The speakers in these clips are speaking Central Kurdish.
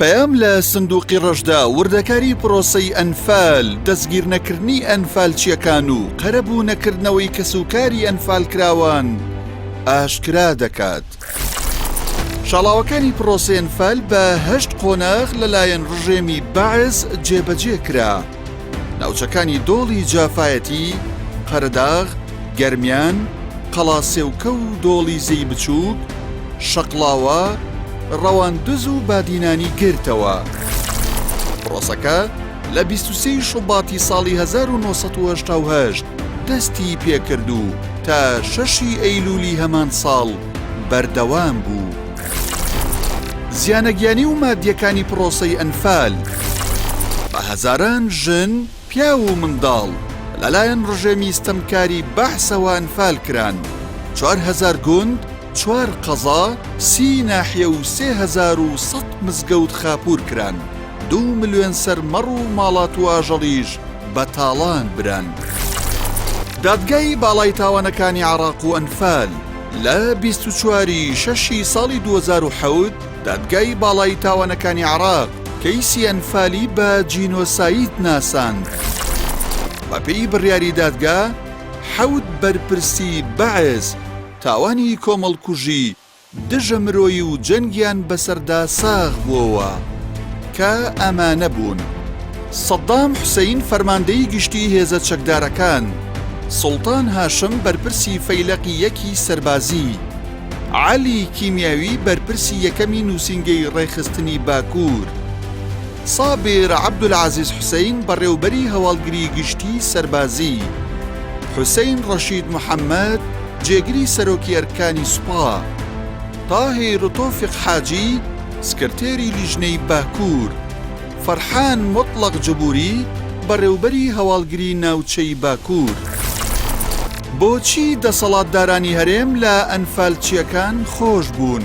پەیام لە سندوقی ڕەشدا وردەکاری پرۆسەی ئەنفال دەستگیر نەکردنی ئەنفالچیەکان و قەرەبوو نەکردنەوەی کەسوکاری ئەنفالکراوان ئاشکرا دەکات. شاڵاوەکانی پرۆسەی ئەنفال بە 8 قۆناغ لەلایەن ڕژێمی بەعز جێبەجێ کرا. ناوچەکانی دۆڵی جافایەتی، قەرداغ، گەرمیان، قەڵاسێوکە و دۆڵی زەی بچووک، شەقڵاوە، ڕەواندز و بادینانی گرتەوە. پرۆسەکە لە 23 شوباتی ساڵی 1970 دەستی پێکرد و تا 6 ئەیلولی هەمان ساڵ بەردەوام بوو. زیانەگیانی و مادیەکانی پرۆسەی ئەنفال بە هەزاران ژن، پیا و منداڵ لەلایەن ڕژێمی ستەمکاری بەعسەوە ئەنفال کران. 4,000 گوند، 4 قەزا، 30 ناحیە و 3,100 مزگەوت خاپور کران. 2 ملیۆن سەرمەڕ و ماڵات و ئاژەڵیش بە تاڵان بران. دادگای باڵای تاوانەکانی عێراق و ئەنفال لە 24 شەشی ساڵی 2007 دادگای باڵای تاوانەکانی عێراق کەیسی ئەنفالی بە جینۆساید ناساند. بەپێی بڕیاری دادگا 7 بەرپرسی بەعز تاوانی کۆمەڵکوژی، دژە مرۆیی و جەنگیان بەسەردا ساغ بووەوە کە ئەمانە بوون: سەدام حوسەین فەرماندەی گشتی هێزە چەکدارەکان، سوڵتان هاشم بەرپرسی فەیلەقی یەکی سەربازی، عەلی کیمیاوی بەرپرسی یەکەمی نووسینگەی ڕێخستنی باکوور، سابر عەبدولعەزیز حوسەین بەڕێوەبەری هەواڵگری گشتی سەربازی، حوسەین ڕەشید محەممەد جێگری سەرۆکی ئەرکانی سوپا، تاهیر تۆفیق حاجی سکرتێری لیژنەی باکوور، فەرحان مطلق جبوری بەڕێوەبەری هەواڵگری ناوچەی باکوور. بۆچی دەسەڵاتدارانی هەرێم لە ئەنفالچیەکان خۆش بوون؟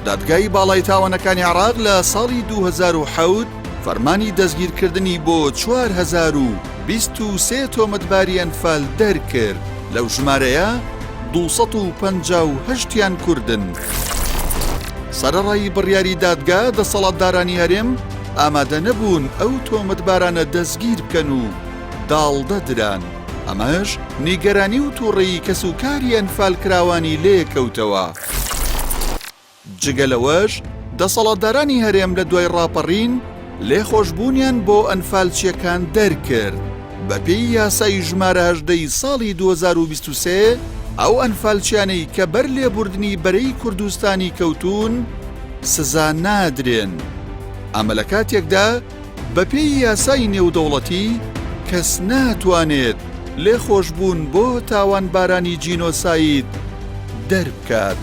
دادگای باڵای تاوانەکانی عێراق لە ساڵی 2007 فەرمانی دەستگیرکردنی بۆ 4,023 تۆمەتباری ئەنفال دەرکرد. لەو ژمارەیە 258یان کوردن. سەرەڕای بڕیاری دادگا دەسەڵاتدارانی هەرێم ئامادە نەبوون ئەو تۆمەتبارانە دەستگیر بکەن و داڵدەدران. ئەمەش نیگەرانی و تووڕێی کەسوکاری ئەنفالکراوانی لێکەوتەوە. جگەلەوەش دەسەڵاتدارانی هەرێم لە دوای ڕاپەڕین لێخۆشبوونیان بۆ ئەنفالچیەکان دەرکرد. بەپێی یاسای ژمارە 18 ساڵی 2023 ئەو ئەنفالچیانەی کە بەر لێبوردنی بەرەی کوردستانی کەوتون سزا نادرێن. ئەمە لە کاتێکدا بەپێی یاسای نێودەوڵەتی کەس ناتوانێت لێخۆشبوون بۆ تاوانبارانی جینۆساید دەربکات.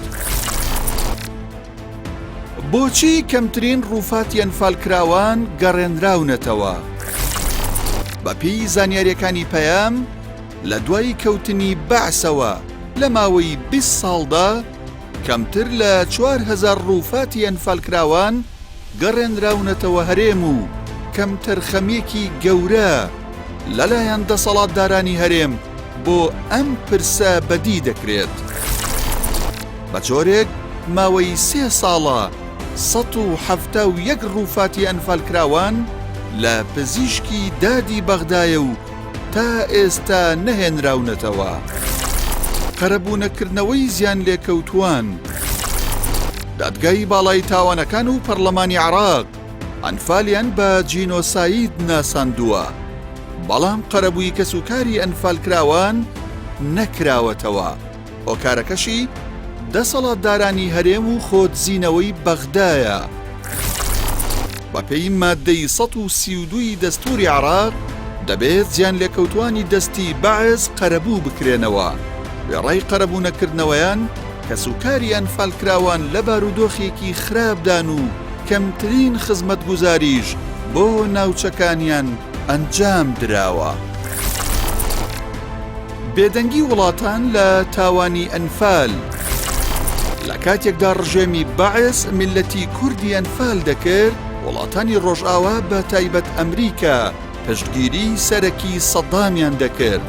بۆچی کەمترین ڕووفاتی ئەنفالکراوان گەڕێنراونەتەوە؟ بەپێی زانیاریەکانی پەیام لە دوای کەوتنی بەعسەوە لە ماوەی 20 ساڵدا کەمتر لە 4,000 ڕووفاتی ئەنفالکراوان گەڕێنراونەتەوە هەرێم و کەمتر خەمیەکی گەورە لەلایەن دەسەڵاتدارانی هەرێم بۆ ئەم پرسە بەدی دەکرێت. بە جۆرێک ماوەی 3 ساڵە 171 ڕووفاتی ئەنفالکراوان لە پزیشکی دادی بەغدایە و تا ئێستا نەهێنراونەتەوە. قەرەبوونەکردنەوەی زیان لێکەوتووان. دادگای باڵای تاوانەکان و پەرلەمانی عێراق ئەنفالیان بە جینۆساید ناساندووە، بەڵام قەرەبووی کەسوکاری ئەنفالکراوان نەکراوەتەوە. هۆکارەکەشی دەسەڵاتدارانی هەرێم و خۆتزیینەوەی بەغدایە. بەپێی مادەی 132 دەستوری عێراق دەبێت زیان لێکەوتوانی دەستی بەعز قەرەبوو بکرێنەوە. وێڕای قەرەبوونەکردنەوەیان کەسوکاری ئەنفالکراوان لە بارودۆخێکی خراپدان و کەمترین خزمەتگوزاریش بۆ ناوچەکانیان ئەنجام دراوە. بێدەنگی وڵاتان لە تاوانی ئەنفال. لە کاتێکدا ڕژێمی بەعز میلەتی کوردی ئەنفال دەکرد، وڵاتانی ڕۆژئاوا بە تایبەت ئەمریکا پشتگیری سەرەکی سەدامیان دەکرد.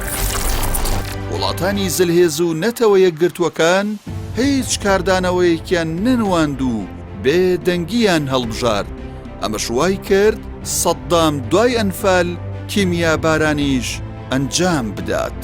وڵاتانی زلهێز و نەتەوە یەکگرتووەکان هیچ کاردانەوەیەکیان نەنواند و بێدەنگیان هەڵبژارد. ئەمەش وای کرد سەدام دوای ئەنفال کیمیا بارانیش ئەنجام بدات.